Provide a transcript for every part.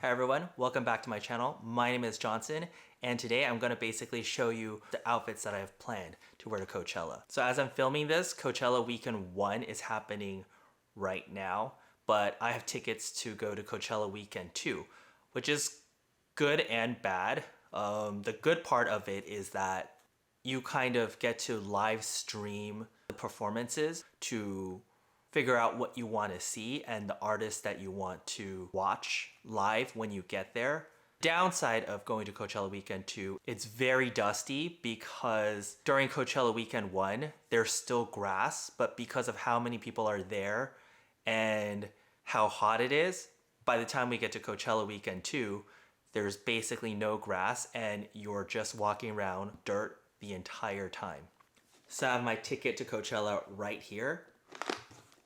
Hi everyone, welcome back to my channel. My name is Johnson, and today I'm gonna basically show you the outfits that I have planned to wear to Coachella. So as I'm filming this, Coachella Weekend 1 is happening right now, but I have tickets to go to Coachella Weekend 2, which is good and bad. The good part of it is that you kind of get to live stream the performances to figure out what you want to see and the artists that you want to watch live when you get there. Downside of going to Coachella Weekend 2, it's very dusty because during Coachella Weekend 1, there's still grass, but because of how many people are there and how hot it is, by the time we get to Coachella Weekend 2, there's basically no grass and you're just walking around dirt the entire time. So I have my ticket to Coachella right here,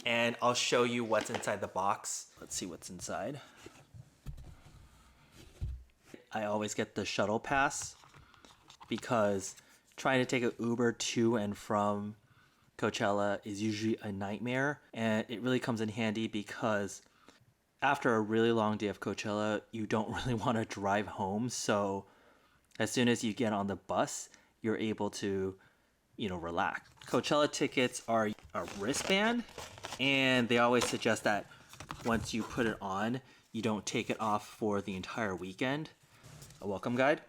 and I'll show you what's inside the box. Let's see what's inside. I always get the shuttle pass because trying to take an Uber to and from Coachella is usually a nightmare, and it really comes in handy because after a really long day of Coachella, you don't really want to drive home. So as soon as you get on the bus, you're able to, relax. Coachella tickets are a wristband, and they always suggest that once you put it on, you don't take it off for the entire weekend. A welcome guide.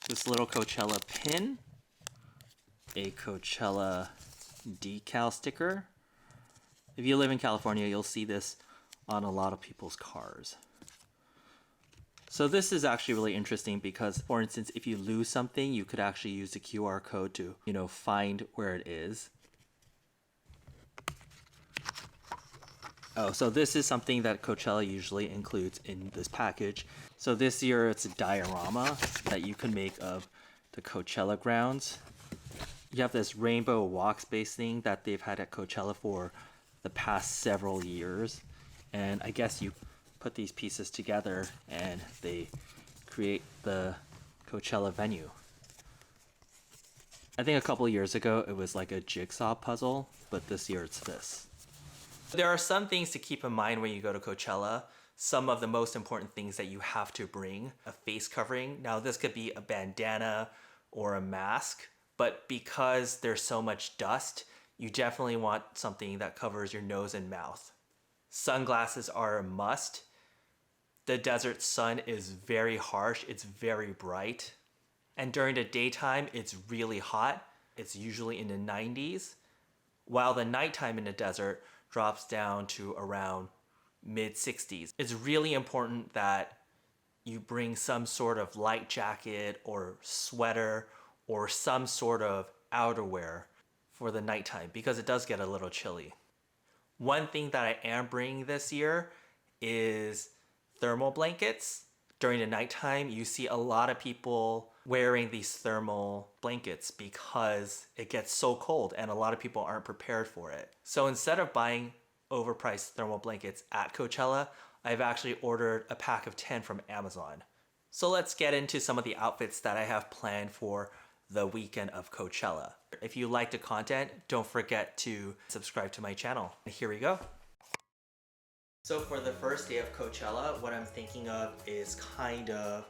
This little Coachella pin, a Coachella decal sticker. If you live in California, you'll see this on a lot of people's cars. So this is actually really interesting because, for instance, if you lose something, you could actually use the QR code to, find where it is. Oh, so this is something that Coachella usually includes in this package. So this year it's a diorama that you can make of the Coachella grounds. You have this rainbow walk space thing that they've had at Coachella for the past several years. And I guess you put these pieces together and they create the Coachella venue. I think a couple of years ago it was like a jigsaw puzzle, but this year it's this. There are some things to keep in mind when you go to Coachella. Some of the most important things that you have to bring: a face covering. Now this could be a bandana or a mask, but because there's so much dust, you definitely want something that covers your nose and mouth. Sunglasses are a must. The desert sun is very harsh, it's very bright. And during the daytime, it's really hot. It's usually in the 90s, while the nighttime in the desert drops down to around mid 60s. It's really important that you bring some sort of light jacket or sweater or some sort of outerwear for the nighttime because it does get a little chilly. One thing that I am bringing this year is thermal blankets. During the nighttime, you see a lot of people wearing these thermal blankets because it gets so cold and a lot of people aren't prepared for it. So instead of buying overpriced thermal blankets at Coachella, I've actually ordered a pack of 10 from Amazon. So let's get into some of the outfits that I have planned for the weekend of Coachella. If you like the content, don't forget to subscribe to my channel. Here we go. So for the first day of Coachella, what I'm thinking of is kind of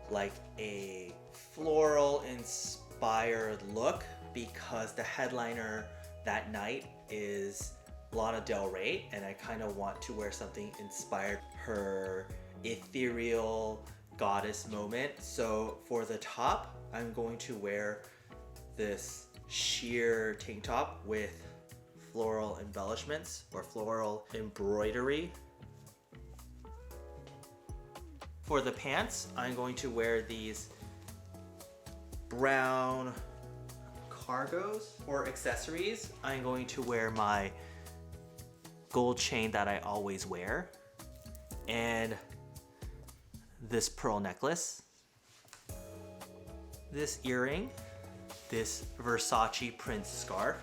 like a floral inspired look because the headliner that night is Lana del Rey, and I kind of want to wear something inspired her ethereal goddess moment. So for the top, I'm going to wear this sheer tank top with floral embellishments or floral embroidery. For the pants, I'm going to wear these brown cargos. For accessories, I'm going to wear my gold chain that I always wear and this pearl necklace, this earring, this Versace print scarf,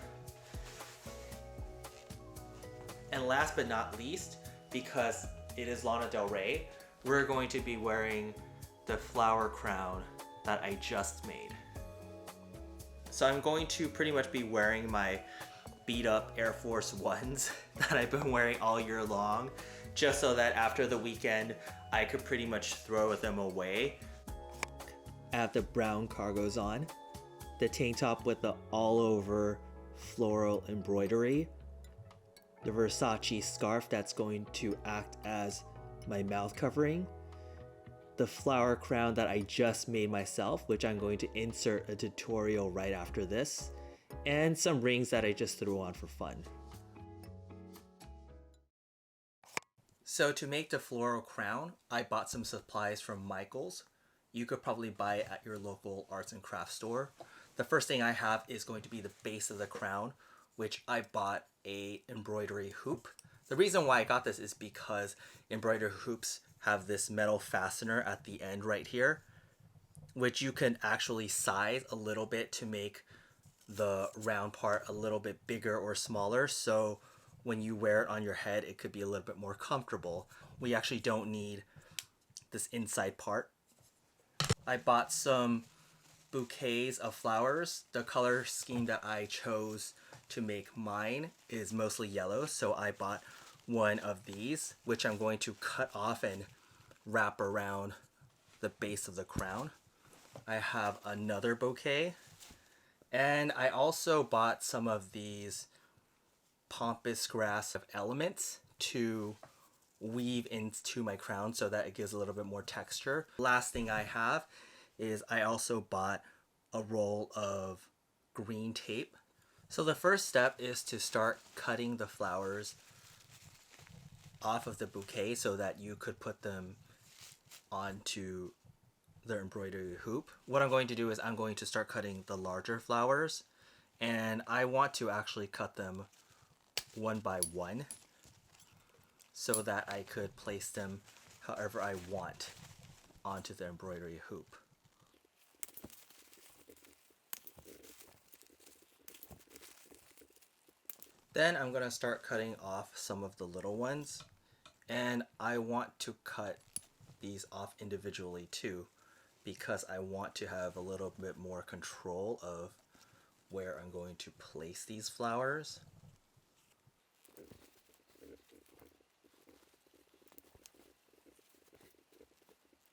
and last but not least, because it is Lana Del Rey, we're going to be wearing the flower crown that I just made. So I'm going to pretty much be wearing my beat up Air Force Ones that I've been wearing all year long, just so that after the weekend, I could pretty much throw them away. I have the brown cargos on, the tank top with the all over floral embroidery, the Versace scarf that's going to act as my mouth covering, the flower crown that I just made myself, which I'm going to insert a tutorial right after this, and some rings that I just threw on for fun. So to make the floral crown, I bought some supplies from Michael's. You could probably buy it at your local arts and crafts store. The first thing I have is going to be the base of the crown, which I bought a embroidery hoop. The reason why I got this is because embroidery hoops have this metal fastener at the end right here, which you can actually size a little bit to make the round part a little bit bigger or smaller, so when you wear it on your head it could be a little bit more comfortable. We actually don't need this inside part. I bought some bouquets of flowers. The color scheme that I chose to make mine is mostly yellow, so I bought one of these, which I'm going to cut off and wrap around the base of the crown. I have another bouquet, and I also bought some of these pampas grass of elements to weave into my crown so that it gives a little bit more texture. Last thing I have is I also bought a roll of green tape. So the first step is to start cutting the flowers off of the bouquet so that you could put them onto the embroidery hoop. What I'm going to do is I'm going to start cutting the larger flowers, and I want to actually cut them one by one so that I could place them however I want onto the embroidery hoop. Then I'm going to start cutting off some of the little ones, and I want to cut these off individually too, because I want to have a little bit more control of where I'm going to place these flowers.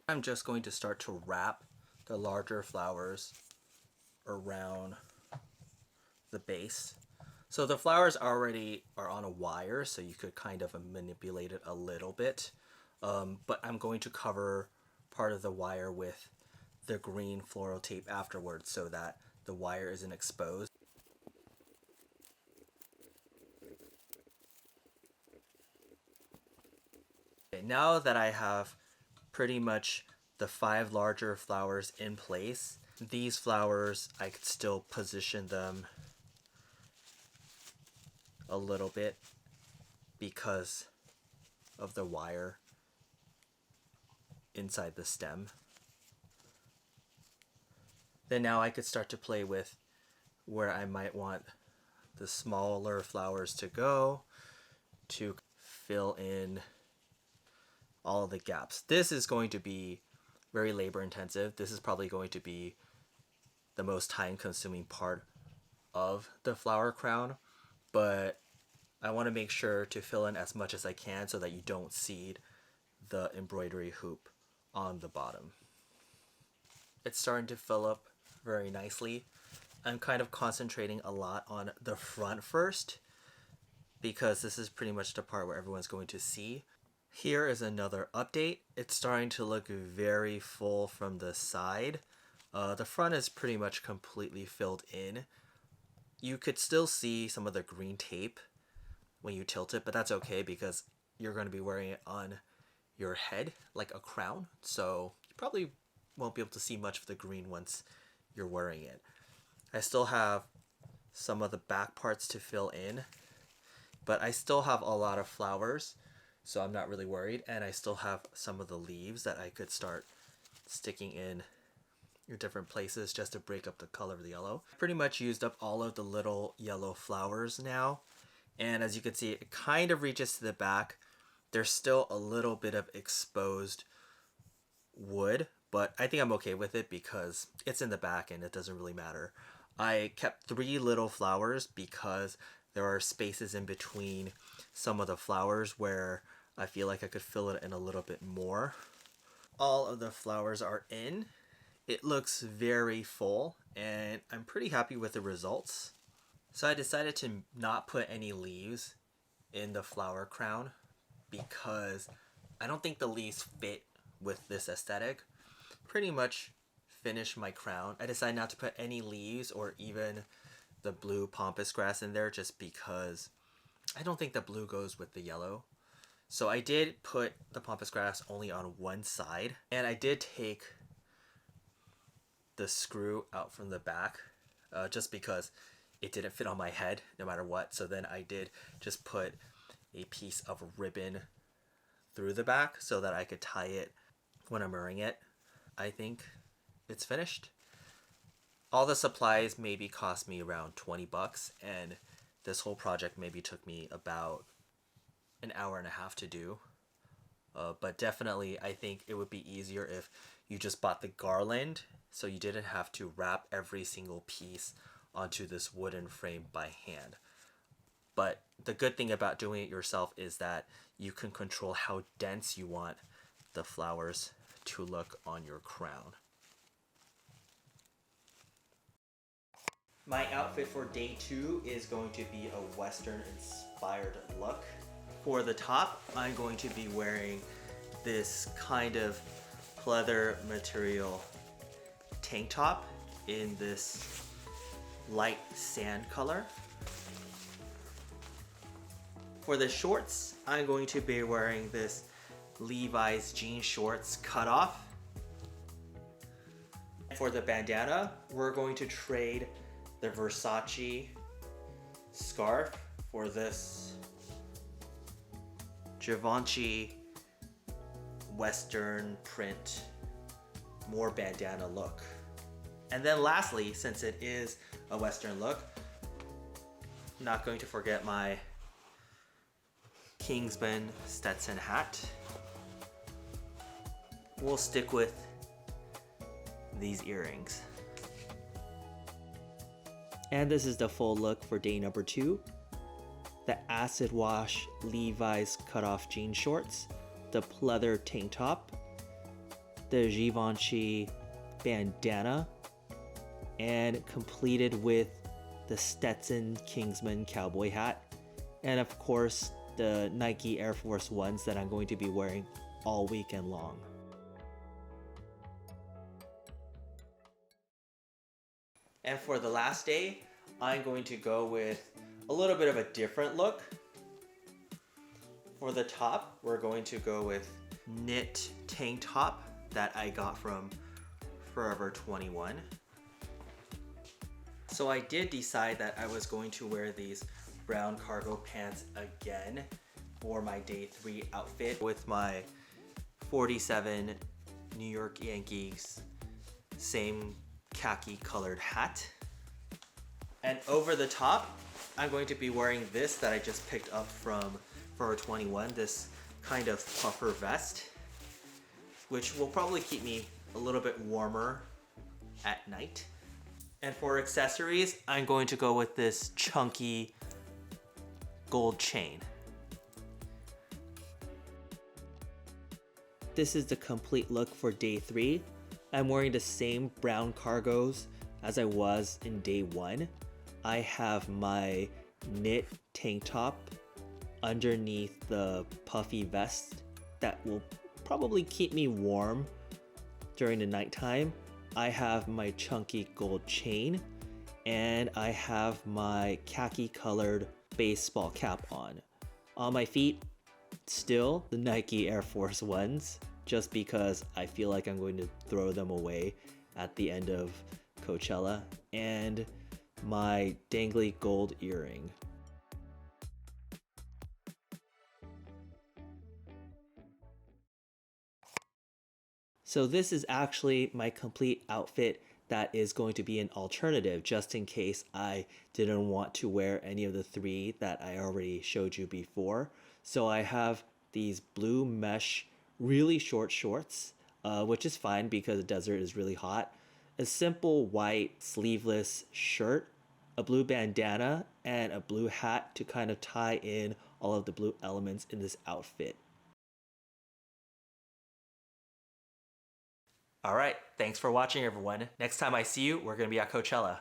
I'm just going to start to wrap the larger flowers around the base. So the flowers already are on a wire, so you could kind of manipulate it a little bit. But I'm going to cover part of the wire with the green floral tape afterwards so that the wire isn't exposed. Okay, now that I have pretty much the 5 larger flowers in place, these flowers I could still position them a little bit because of the wire inside the stem. Then now I could start to play with where I might want the smaller flowers to go to fill in all the gaps. This is going to be very labor intensive. This is probably going to be the most time consuming part of the flower crown, but I want to make sure to fill in as much as I can so that you don't seed the embroidery hoop on the bottom. It's starting to fill up very nicely. I'm kind of concentrating a lot on the front first because this is pretty much the part where everyone's going to see. Here is another update. It's starting to look very full from the side. The front is pretty much completely filled in. You could still see some of the green tape when you tilt it, but that's okay because you're going to be wearing it on your head like a crown, so you probably won't be able to see much of the green once you're wearing it. I still have some of the back parts to fill in, but I still have a lot of flowers, so I'm not really worried, and I still have some of the leaves that I could start sticking in your different places just to break up the color of the yellow. Pretty much used up all of the little yellow flowers now, and as you can see, it kind of reaches to the back. There's still a little bit of exposed wood, but I think I'm okay with it because it's in the back and it doesn't really matter. I kept 3 little flowers because there are spaces in between some of the flowers where I feel like I could fill it in a little bit more. All of the flowers are in. It looks very full and I'm pretty happy with the results. So I decided to not put any leaves in the flower crown because I don't think the leaves fit with this aesthetic. Pretty much finished my crown. I decided not to put any leaves or even the blue pampas grass in there just because I don't think the blue goes with the yellow. So I did put the pampas grass only on one side, and I did take the screw out from the back just because it didn't fit on my head no matter what. So then I did just put a piece of ribbon through the back so that I could tie it when I'm wearing it. I think it's finished. All the supplies maybe cost me around 20 bucks, and this whole project maybe took me about an hour and a half to do. But definitely I think it would be easier if you just bought the garland so you didn't have to wrap every single piece onto this wooden frame by hand. But the good thing about doing it yourself is that you can control how dense you want the flowers to look on your crown. My outfit for day 2 is going to be a Western inspired look. For the top, I'm going to be wearing this kind of pleather material tank top in this light sand color. For the shorts, I'm going to be wearing this Levi's jean shorts cut off. For the bandana, we're going to trade the Versace scarf for this Givenchy Western print, more bandana look. And then lastly, since it is a Western look, I'm not going to forget my Kingsman Stetson hat. We'll stick with these earrings. And this is the full look for day number 2. The acid wash Levi's cutoff jean shorts, the pleather tank top, the Givenchy bandana, and completed with the Stetson Kingsman cowboy hat, and of course the Nike Air Force Ones that I'm going to be wearing all weekend long. And for the last day, I'm going to go with a little bit of a different look. For the top, we're going to go with knit tank top that I got from Forever 21. So I did decide that I was going to wear these brown cargo pants again for my day 3 outfit with my 47 New York Yankees same khaki colored hat. And over the top, I'm going to be wearing this that I just picked up from Forever 21, this kind of puffer vest, which will probably keep me a little bit warmer at night. And for accessories, I'm going to go with this chunky gold chain. This is the complete look for day 3. I'm wearing the same brown cargos as I was in day 1. I have my knit tank top underneath the puffy vest that will probably keep me warm during the nighttime. I have my chunky gold chain, and I have my khaki colored baseball cap on. On my feet, still the Nike Air Force Ones, just because I feel like I'm going to throw them away at the end of Coachella, and my dangly gold earring. So this is actually my complete outfit that is going to be an alternative just in case I didn't want to wear any of the 3 that I already showed you before. So I have these blue mesh really short shorts, which is fine because the desert is really hot. a simple white sleeveless shirt, a blue bandana, and a blue hat to kind of tie in all of the blue elements in this outfit. All right, thanks for watching everyone. Next time I see you, we're gonna be at Coachella.